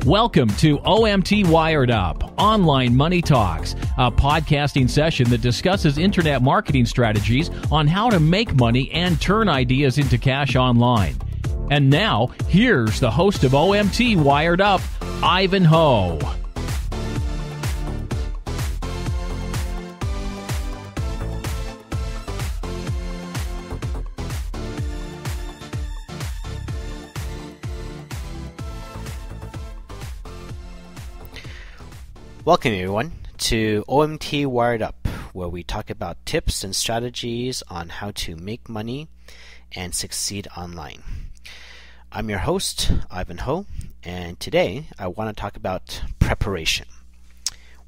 Welcome to OMT Wired Up, Online Money Talks, a podcasting session that discusses internet marketing strategies on how to make money and turn ideas into cash online. And now, here's the host of OMT Wired Up, Ivan Ho. Welcome everyone to OMT Wired Up, where we talk about tips and strategies on how to make money and succeed online. I'm your host, Ivan Ho, and today I want to talk about preparation.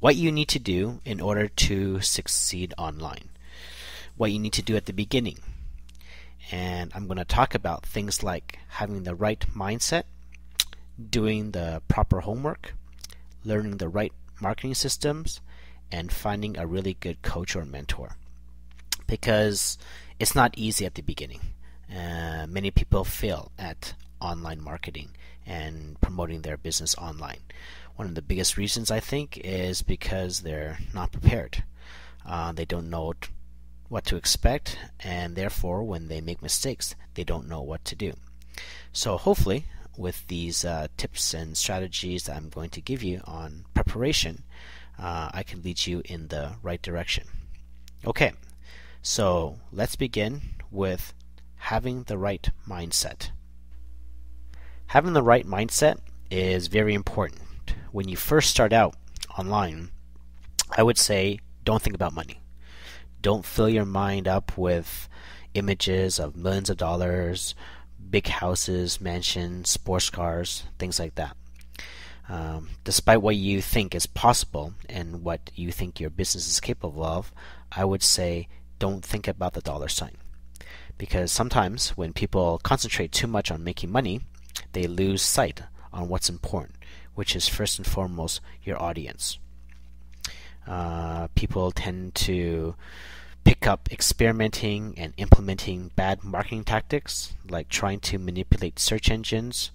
What you need to do in order to succeed online. What you need to do at the beginning. And I'm going to talk about things like having the right mindset, doing the proper homework, learning the right marketing systems, and finding a really good coach or mentor. Because it's not easy at the beginning. Many people fail at online marketing and promoting their business online. One of the biggest reasons, I think, is because they're not prepared. They don't know what to expect, and therefore when they make mistakes, they don't know what to do. So hopefully, with these tips and strategies that I'm going to give you on preparation, I can lead you in the right direction. Okay, so let's begin with having the right mindset. Having the right mindset is very important. When you first start out online, I would say don't think about money. Don't fill your mind up with images of millions of dollars, big houses, mansions, sports cars, things like that. Despite what you think is possible and what you think your business is capable of, I would say don't think about the dollar sign. Because sometimes when people concentrate too much on making money, they lose sight on what's important, which is first and foremost your audience. People tend to pick up experimenting and implementing bad marketing tactics, like trying to manipulate search engines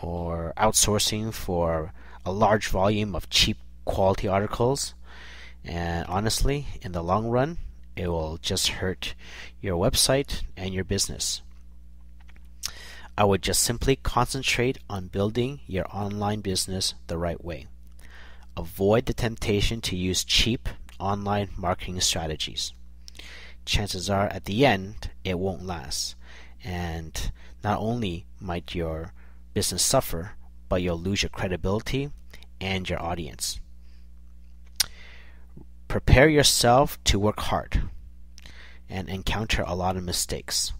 or outsourcing for a large volume of cheap quality articles. And honestly, in the long run, it will just hurt your website and your business. I would just simply concentrate on building your online business the right way. Avoid the temptation to use cheap online marketing strategies. Chances are at the end it won't last, and not only might your business suffer, but you'll lose your credibility and your audience. Prepare yourself to work hard and encounter a lot of mistakes.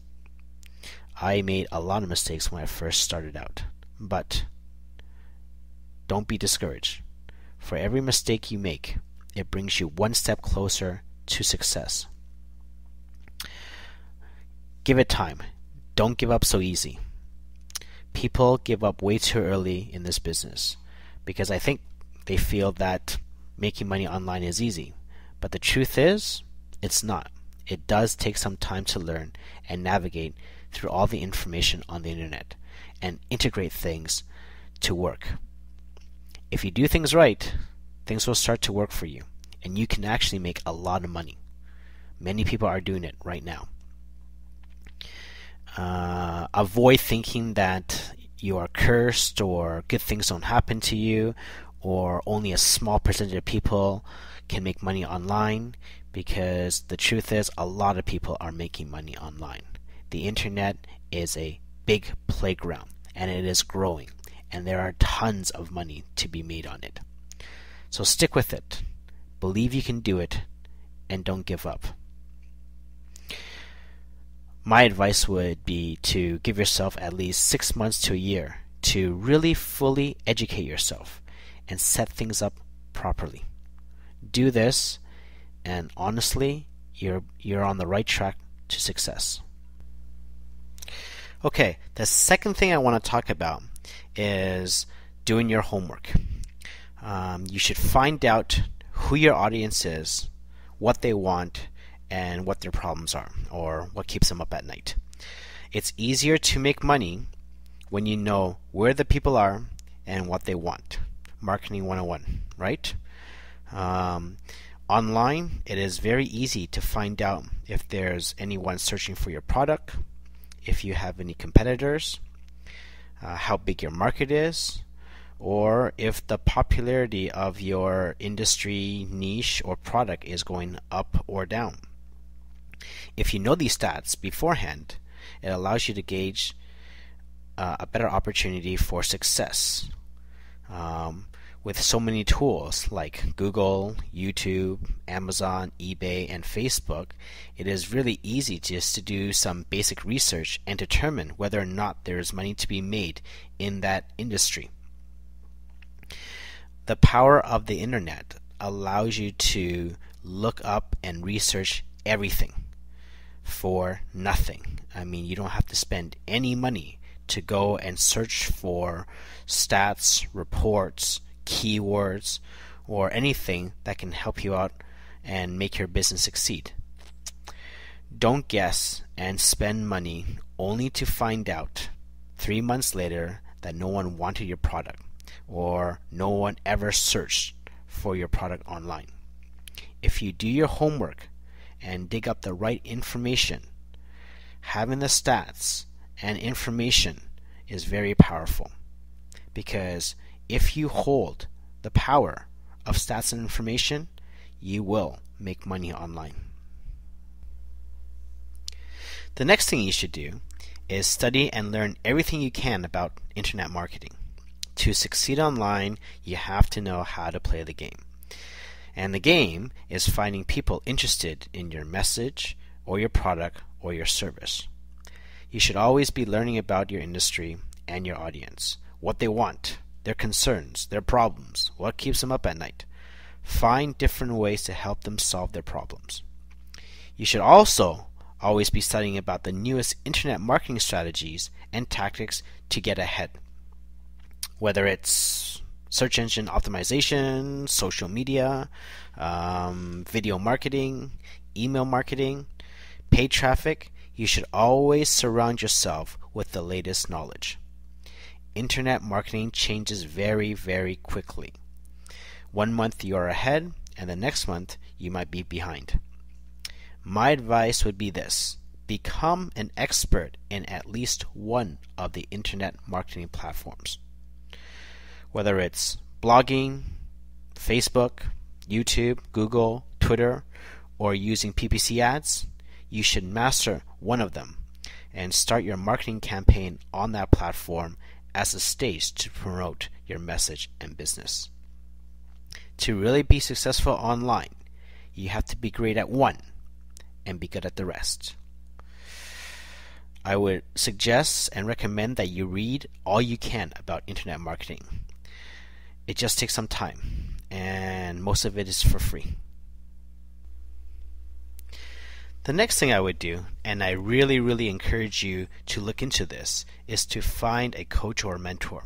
I made a lot of mistakes when I first started out, but don't be discouraged. For every mistake you make, it brings you one step closer to success. Give it time. Don't give up so easy. People give up way too early in this business because I think they feel that making money online is easy. But the truth is, it's not. It does take some time to learn and navigate through all the information on the internet and integrate things to work. If you do things right, things will start to work for you, and you can actually make a lot of money. Many people are doing it right now. Avoid thinking that you are cursed or good things don't happen to you or only a small percentage of people can make money online, because the truth is a lot of people are making money online. The internet is a big playground and it is growing, and there are tons of money to be made on it. So stick with it. Believe you can do it and don't give up. My advice would be to give yourself at least 6 months to a year to really fully educate yourself and set things up properly. Do this, and honestly, you're on the right track to success. Okay, the second thing I want to talk about is doing your homework. You should find out who your audience is, what they want, and what their problems are, or what keeps them up at night. It's easier to make money when you know where the people are and what they want. Marketing 101, right? Online, it is very easy to find out if there's anyone searching for your product, if you have any competitors, how big your market is, or if the popularity of your industry, niche, or product is going up or down. If you know these stats beforehand, it allows you to gauge a better opportunity for success. With so many tools like Google, YouTube, Amazon, eBay, and Facebook, it is really easy just to do some basic research and determine whether or not there is money to be made in that industry. The power of the internet allows you to look up and research everything for nothing. I mean, you don't have to spend any money to go and search for stats, reports, keywords, or anything that can help you out and make your business succeed. Don't guess and spend money only to find out 3 months later that no one wanted your product or no one ever searched for your product online. If you do your homework and dig up the right information, having the stats and information is very powerful, because if you hold the power of stats and information, you will make money online. The next thing you should do is study and learn everything you can about internet marketing. To succeed online, you have to know how to play the game. And the game is finding people interested in your message or your product or your service. You should always be learning about your industry and your audience, what they want, their concerns, their problems, what keeps them up at night. Find different ways to help them solve their problems. You should also always be studying about the newest internet marketing strategies and tactics to get ahead. Whether it's search engine optimization, social media, video marketing, email marketing, paid traffic, you should always surround yourself with the latest knowledge. Internet marketing changes very, very quickly. 1 month you are ahead, and the next month you might be behind. My advice would be this: become an expert in at least one of the internet marketing platforms. Whether it's blogging, Facebook, YouTube, Google, Twitter, or using PPC ads, you should master one of them and start your marketing campaign on that platform as a stage to promote your message and business. To really be successful online, you have to be great at one and be good at the rest. I would suggest and recommend that you read all you can about internet marketing. It just takes some time, and most of it is for free. The next thing I would do, and I really, really encourage you to look into this, is to find a coach or a mentor.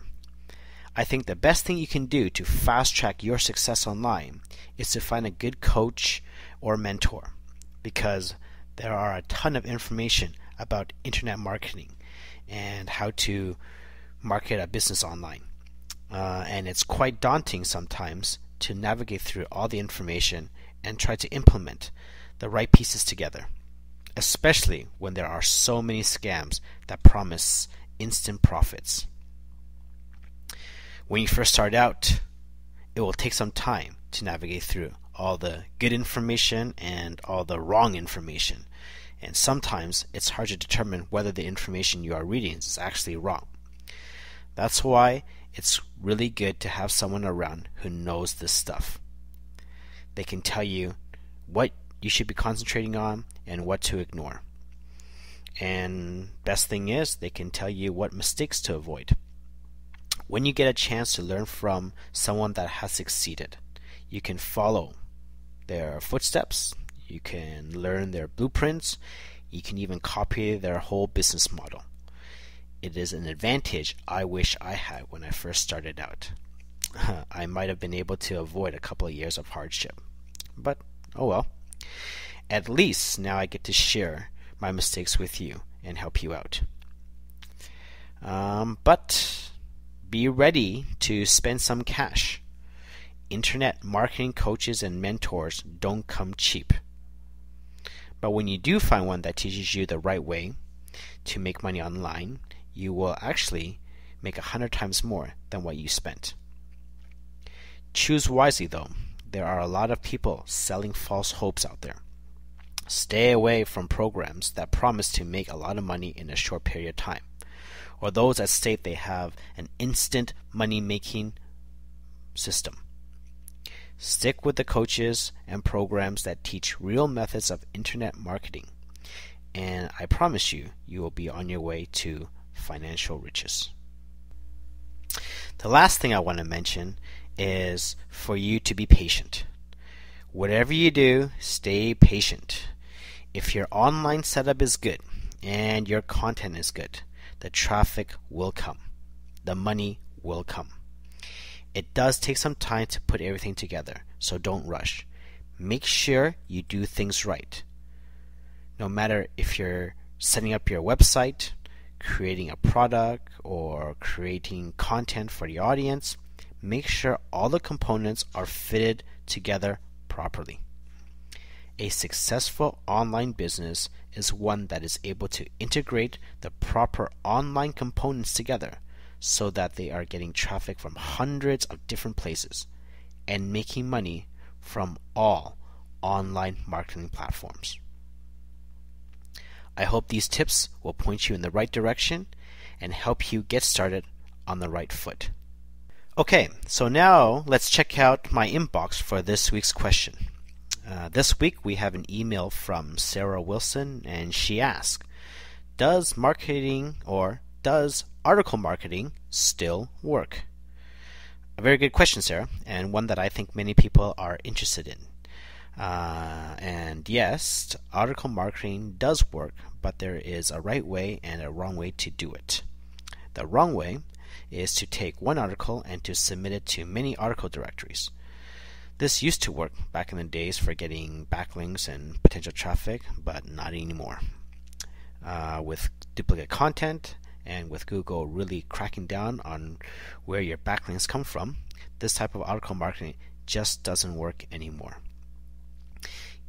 I think the best thing you can do to fast track your success online is to find a good coach or mentor, because there are a ton of information about internet marketing and how to market a business online. And it's quite daunting sometimes to navigate through all the information and try to implement the right pieces together, especially when there are so many scams that promise instant profits. When you first start out, it will take some time to navigate through all the good information and all the wrong information, and sometimes it's hard to determine whether the information you are reading is actually wrong. That's why it's really good to have someone around who knows this stuff. They can tell you what you should be concentrating on and what to ignore. And best thing is, they can tell you what mistakes to avoid. When you get a chance to learn from someone that has succeeded, you can follow their footsteps, you can learn their blueprints, you can even copy their whole business model. It is an advantage I wish I had when I first started out. I might have been able to avoid a couple of years of hardship. But, oh well. At least now I get to share my mistakes with you and help you out. But be ready to spend some cash. Internet marketing coaches and mentors don't come cheap. But when you do find one that teaches you the right way to make money online, you will actually make 100 times more than what you spent. Choose wisely though. There are a lot of people selling false hopes out there. Stay away from programs that promise to make a lot of money in a short period of time, or those that state they have an instant money-making system. Stick with the coaches and programs that teach real methods of internet marketing, and I promise you, you will be on your way to financial riches. The last thing I want to mention is for you to be patient. Whatever you do, stay patient. If your online setup is good and your content is good, the traffic will come. The money will come. It does take some time to put everything together, so don't rush. Make sure you do things right. No matter if you're setting up your website, creating a product, or creating content for the audience, make sure all the components are fitted together properly. A successful online business is one that is able to integrate the proper online components together so that they are getting traffic from hundreds of different places and making money from all online marketing platforms. I hope these tips will point you in the right direction and help you get started on the right foot. Okay, so now let's check out my inbox for this week's question. This week we have an email from Sarah Wilson, and she asked, does article marketing still work? A very good question, Sarah, and one that I think many people are interested in. And yes, article marketing does work, but there is a right way and a wrong way to do it. The wrong way is to take one article and to submit it to many article directories. This used to work back in the days for getting backlinks and potential traffic, but not anymore. With duplicate content and with Google really cracking down on where your backlinks come from, this type of article marketing just doesn't work anymore.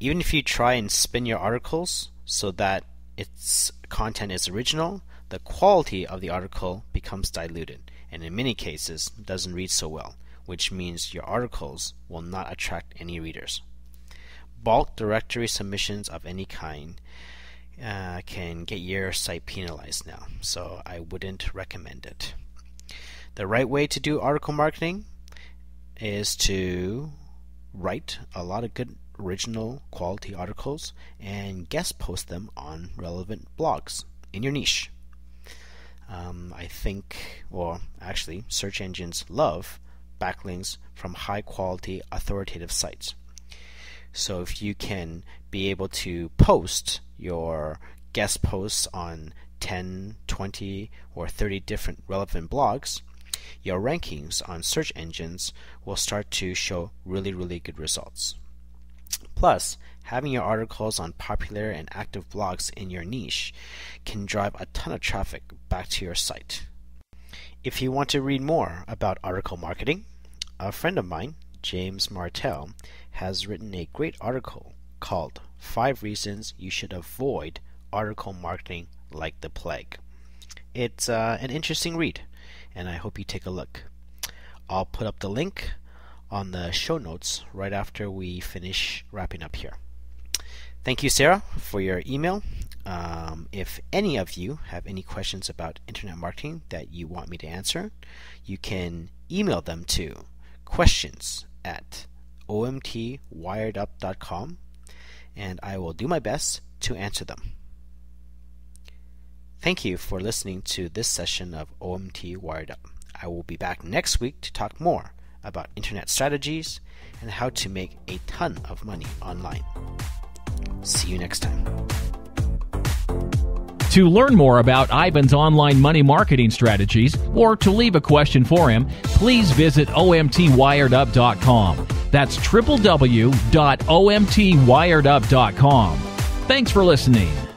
Even if you try and spin your articles so that its content is original, the quality of the article becomes diluted, and in many cases doesn't read so well, which means your articles will not attract any readers. Bulk directory submissions of any kind can get your site penalized now, so I wouldn't recommend it. The right way to do article marketing is to write a lot of good original quality articles and guest post them on relevant blogs in your niche. I think, or actually, search engines love backlinks from high quality authoritative sites. So if you can be able to post your guest posts on 10, 20, or 30 different relevant blogs, your rankings on search engines will start to show really, really good results. Plus, having your articles on popular and active blogs in your niche can drive a ton of traffic back to your site. If you want to read more about article marketing, a friend of mine, James Martell, has written a great article called 5 Reasons You Should Avoid Article Marketing Like the Plague. It's an interesting read, and I hope you take a look. I'll put up the link on the show notes right after we finish wrapping up here. Thank you, Sarah, for your email. If any of you have any questions about internet marketing that you want me to answer, you can email them to questions@omtwiredup.com, and I will do my best to answer them. Thank you for listening to this session of OMT Wired Up. I will be back next week to talk more about internet strategies and how to make a ton of money online. See you next time. To learn more about Ivan's online money marketing strategies or to leave a question for him, please visit omtwiredup.com. That's www.omtwiredup.com. Thanks for listening.